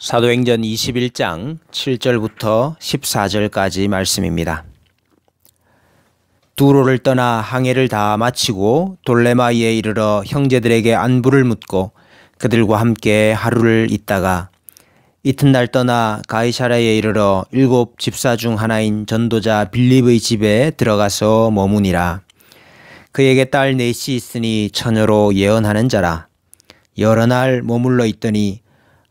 사도행전 21장 7절부터 14절까지 말씀입니다. 두로를 떠나 항해를 다 마치고 돌레마이에 이르러 형제들에게 안부를 묻고 그들과 함께 하루를 있다가 이튿날 떠나 가이사랴에 이르러 7 집사 중 하나인 전도자 빌립의 집에 들어가서 머무니라. 그에게 딸 넷이 있으니 처녀로 예언하는 자라. 여러 날 머물러 있더니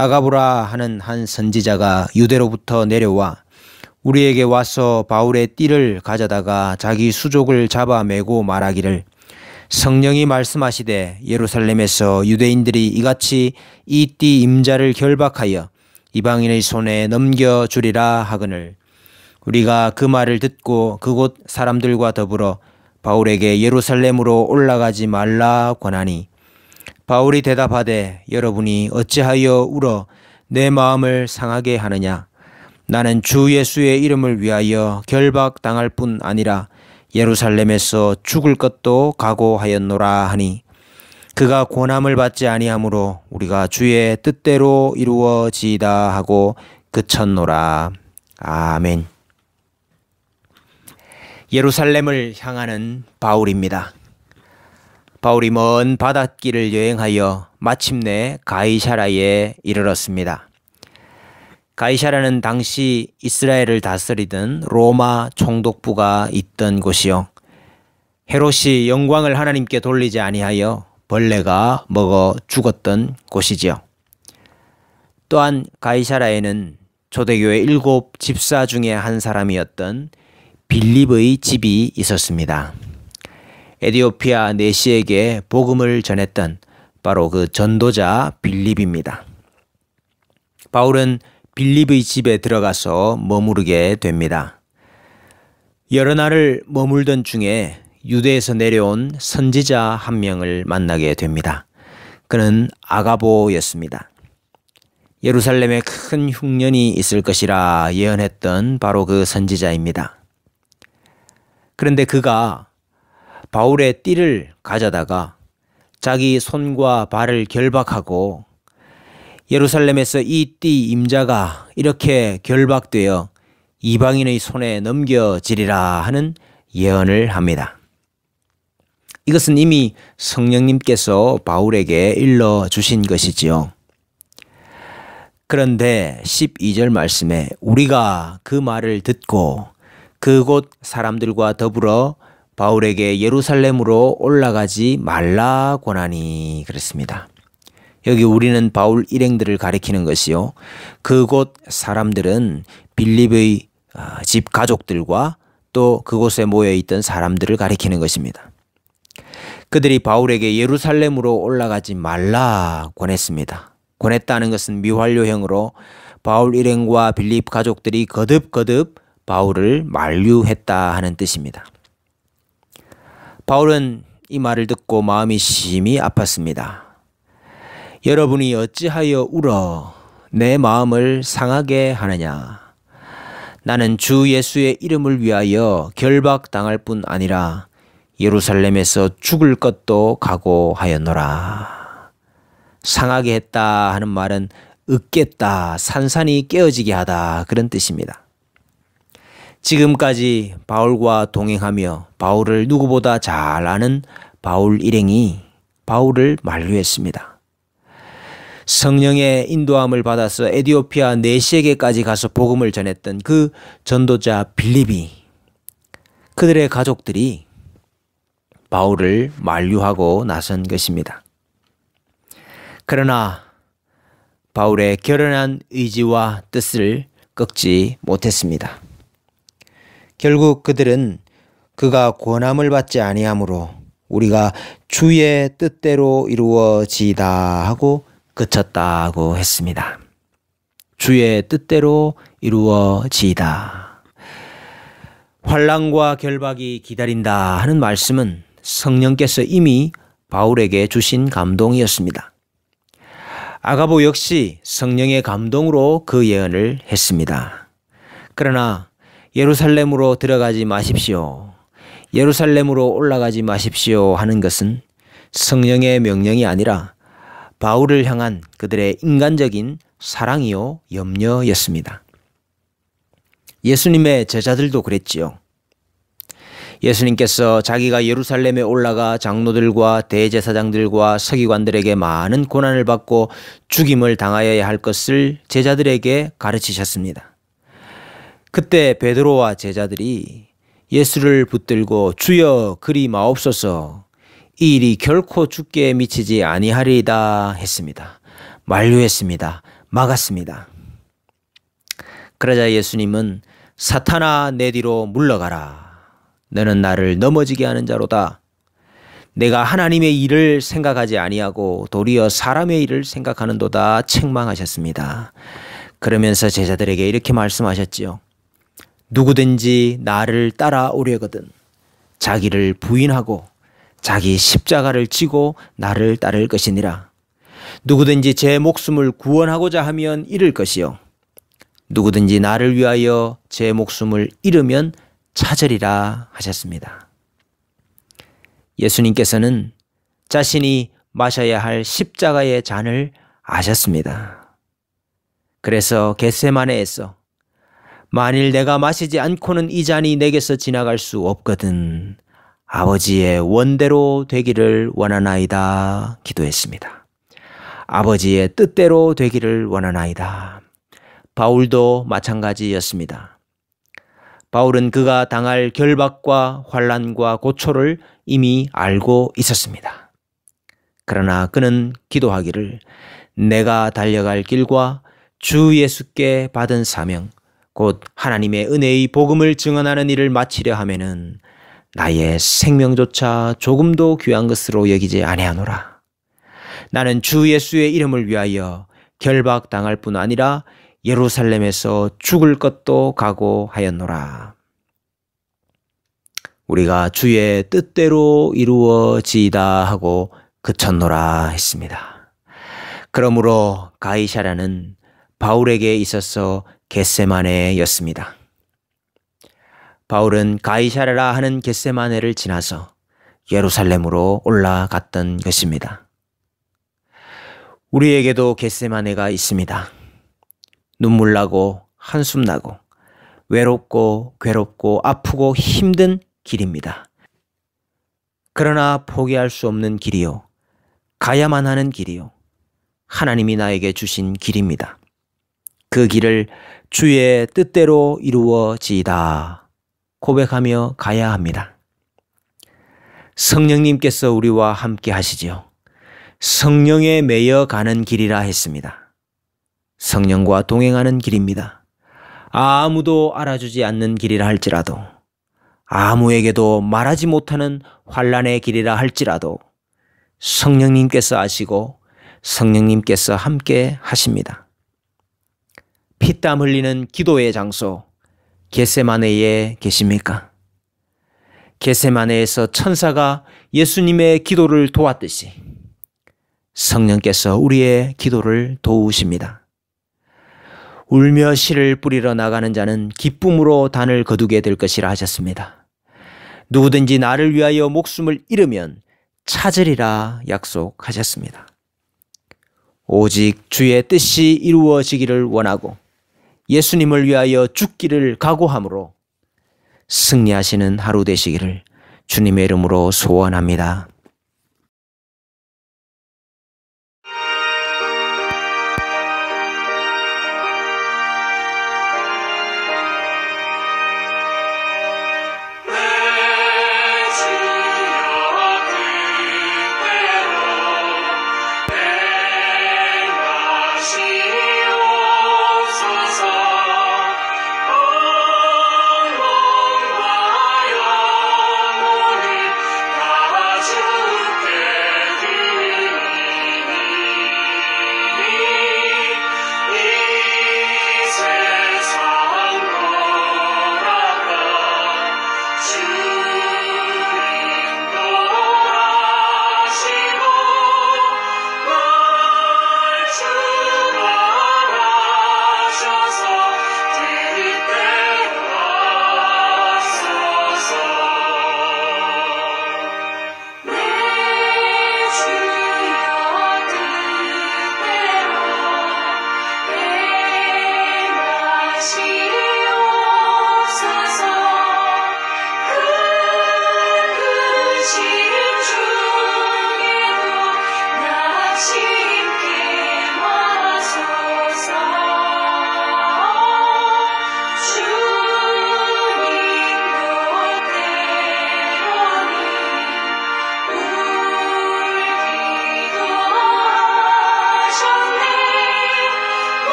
아가보라 하는 한 선지자가 유대로부터 내려와 우리에게 와서 바울의 띠를 가져다가 자기 수족을 잡아매고 말하기를 성령이 말씀하시되 예루살렘에서 유대인들이 이같이 이 띠 임자를 결박하여 이방인의 손에 넘겨주리라 하거늘 우리가 그 말을 듣고 그곳 사람들과 더불어 바울에게 예루살렘으로 올라가지 말라 권하니 바울이 대답하되 여러분이 어찌하여 울어 내 마음을 상하게 하느냐. 나는 주 예수의 이름을 위하여 결박당할 뿐 아니라 예루살렘에서 죽을 것도 각오하였노라 하니 그가 고난을 받지 아니하므로 우리가 주의 뜻대로 이루어지이다 하고 그쳤노라. 아멘. 예루살렘을 향하는 바울입니다. 바울이 먼 바닷길을 여행하여 마침내 가이사랴에 이르렀습니다. 가이사랴는 당시 이스라엘을 다스리던 로마 총독부가 있던 곳이요. 헤롯이 영광을 하나님께 돌리지 아니하여 벌레가 먹어 죽었던 곳이지요. 또한 가이사랴에는 초대교회 7 집사 중에 한 사람이었던 빌립의 집이 있었습니다. 에디오피아 내시에게 복음을 전했던 바로 그 전도자 빌립입니다. 바울은 빌립의 집에 들어가서 머무르게 됩니다. 여러 날을 머물던 중에 유대에서 내려온 선지자 한 명을 만나게 됩니다. 그는 아가보였습니다. 예루살렘에 큰 흉년이 있을 것이라 예언했던 바로 그 선지자입니다. 그런데 그가 바울의 띠를 가져다가 자기 손과 발을 결박하고 예루살렘에서 이 띠 임자가 이렇게 결박되어 이방인의 손에 넘겨지리라 하는 예언을 합니다. 이것은 이미 성령님께서 바울에게 일러주신 것이지요. 그런데 12절 말씀에 우리가 그 말을 듣고 그곳 사람들과 더불어 바울에게 예루살렘으로 올라가지 말라 권하니 그랬습니다. 여기 우리는 바울 일행들을 가리키는 것이요. 그곳 사람들은 빌립의 집 가족들과 또 그곳에 모여있던 사람들을 가리키는 것입니다. 그들이 바울에게 예루살렘으로 올라가지 말라 권했습니다. 권했다는 것은 미완료형으로 바울 일행과 빌립 가족들이 거듭거듭 바울을 만류했다 하는 뜻입니다. 바울은 이 말을 듣고 마음이 심히 아팠습니다. 여러분이 어찌하여 울어 내 마음을 상하게 하느냐. 나는 주 예수의 이름을 위하여 결박당할 뿐 아니라 예루살렘에서 죽을 것도 각오하였노라. 상하게 했다 하는 말은 으깼다, 산산이 깨어지게 하다 그런 뜻입니다. 지금까지 바울과 동행하며 바울을 누구보다 잘 아는 바울 일행이 바울을 만류했습니다. 성령의 인도함을 받아서 에디오피아 내시에게까지 가서 복음을 전했던 그 전도자 빌립이 그들의 가족들이 바울을 만류하고 나선 것입니다. 그러나 바울의 결연한 의지와 뜻을 꺾지 못했습니다. 결국 그들은 그가 권함을 받지 아니하므로 우리가 주의 뜻대로 이루어지이다 하고 그쳤다고 했습니다. 주의 뜻대로 이루어지이다. 환난과 결박이 기다린다 하는 말씀은 성령께서 이미 바울에게 주신 감동이었습니다. 아가보 역시 성령의 감동으로 그 예언을 했습니다. 그러나 예루살렘으로 들어가지 마십시오. 예루살렘으로 올라가지 마십시오 하는 것은 성령의 명령이 아니라 바울을 향한 그들의 인간적인 사랑이요 염려였습니다. 예수님의 제자들도 그랬지요. 예수님께서 자기가 예루살렘에 올라가 장로들과 대제사장들과 서기관들에게 많은 고난을 받고 죽임을 당하여야 할 것을 제자들에게 가르치셨습니다. 그때 베드로와 제자들이 예수를 붙들고 주여 그리 마옵소서, 이 일이 결코 주께 미치지 아니하리이다 했습니다. 만류했습니다. 막았습니다. 그러자 예수님은 사탄아 내 뒤로 물러가라. 너는 나를 넘어지게 하는 자로다. 내가 하나님의 일을 생각하지 아니하고 도리어 사람의 일을 생각하는도다 책망하셨습니다. 그러면서 제자들에게 이렇게 말씀하셨지요. 누구든지 나를 따라오려거든 자기를 부인하고 자기 십자가를 지고 나를 따를 것이니라. 누구든지 제 목숨을 구원하고자 하면 잃을 것이요 누구든지 나를 위하여 제 목숨을 잃으면 찾으리라 하셨습니다. 예수님께서는 자신이 마셔야 할 십자가의 잔을 아셨습니다. 그래서 겟세마네에서 만일 내가 마시지 않고는 이 잔이 내게서 지나갈 수 없거든 아버지의 원대로 되기를 원하나이다 기도했습니다. 아버지의 뜻대로 되기를 원하나이다. 바울도 마찬가지였습니다. 바울은 그가 당할 결박과 환난과 고초를 이미 알고 있었습니다. 그러나 그는 기도하기를 내가 달려갈 길과 주 예수께 받은 사명 곧 하나님의 은혜의 복음을 증언하는 일을 마치려 하면은 나의 생명조차 조금도 귀한 것으로 여기지 아니하노라. 나는 주 예수의 이름을 위하여 결박당할 뿐 아니라 예루살렘에서 죽을 것도 각오하였노라. 우리가 주의 뜻대로 이루어지이다 하고 그쳤노라 했습니다. 그러므로 가이사랴는 바울에게 있어서 겟세마네였습니다. 바울은 가이사랴라 하는 겟세마네를 지나서 예루살렘으로 올라갔던 것입니다. 우리에게도 겟세마네가 있습니다. 눈물 나고 한숨 나고 외롭고 괴롭고 아프고 힘든 길입니다. 그러나 포기할 수 없는 길이요 가야만 하는 길이요 하나님이 나에게 주신 길입니다. 그 길을 주의 뜻대로 이루어지이다 고백하며 가야 합니다. 성령님께서 우리와 함께 하시지요. 성령에 매여 가는 길이라 했습니다. 성령과 동행하는 길입니다. 아무도 알아주지 않는 길이라 할지라도 아무에게도 말하지 못하는 환난의 길이라 할지라도 성령님께서 아시고 성령님께서 함께 하십니다. 피땀 흘리는 기도의 장소 겟세마네에 계십니까? 겟세마네에서 천사가 예수님의 기도를 도왔듯이 성령께서 우리의 기도를 도우십니다. 울며 씨를 뿌리러 나가는 자는 기쁨으로 단을 거두게 될 것이라 하셨습니다. 누구든지 나를 위하여 목숨을 잃으면 찾으리라 약속하셨습니다. 오직 주의 뜻이 이루어지기를 원하고 예수님을 위하여 죽기를 각오함으로 승리하시는 하루 되시기를 주님의 이름으로 소원합니다.